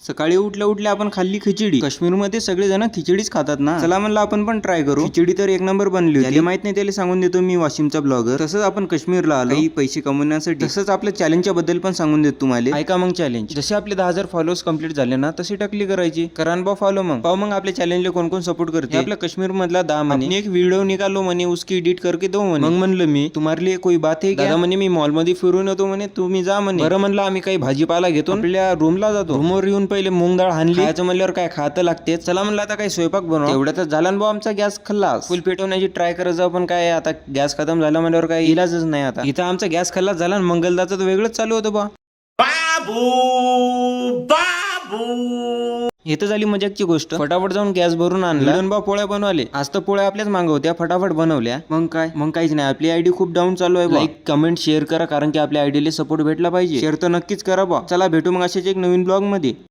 सकाळी उठल्या उठल्या आपण खाल्ली खिचडी. काश्मीरमध्ये सगळेजण खिचडीच खातात ना. चला म्हणलं आपण पण ट्राय करू. खिचडी तर एक नंबर बनली होती. ज्याला माहित नाही त्याला सांगून देतो मी, वाशिमचा ब्लॉगर. तसंच आपण काश्मीरला आलो काही पैसे कमवण्यासाठी. तसंच आपल्या चॅलेंजच्या बद्दल पण सांगून देतो तुम्हाला. ऐका मग चॅलेंज. जसे आपले 10,000 फॉलोअर्स कंप्लीट झाले ना, तशी टकली करायची. करान बा फॉलो. मग पाहू मग आपल्या चॅलेंजला कोण कोण सपोर्ट करते. आपल्या काश्मीर मधला 10 म्हणे एक व्हिडिओ निकालो म्हणे, उसकी एडिट करके दो म्हणे. मग म्हणलं मी, तुम्हारे लिए कोई बात है दादा म्हणे, मी मॉल मध्ये फिरून येतो म्हणे, तुम्ही जा म्हणे. बरं म्हणलं, आम्ही काही भाजीपाला घेतो, आपल्या रूमला जातो. रूमवर येऊन पहिले मूग डाळ हाणली. खायचं म्हणल्यावर काय खातं लागते. चला म्हणलं आता काही स्वयंपाक बनव. एवढ्यातच झाला ना आमचा गॅस खल्लास. फुल पेटवण्याची ट्राय करत जाऊ, पण काय आता गॅस खतम झाला म्हणल्यावर काही इलाजच नाही. आता इथं आमचा गॅस खल्लास झाला आणि मंगलदाचं तर वेगळंच चालू होतं बा. इथं झाली मजाकची गोष्ट. फटाफट जाऊन गॅस भरून आणला. बा पोळ्या बनवले. आज तर पोळ्या आपल्याच मागं होत्या, फटाफट बनवल्या. मग काहीच नाही. आपली आयडी खूप डाऊन चालू आहे. लाईक कमेंट शेअर करा, कारण की आपल्या आयडीला सपोर्ट भेटला पाहिजे. शेअर तर नक्कीच करा बा. चला भेटू मग अशाच एक नवीन ब्लॉग मध्ये.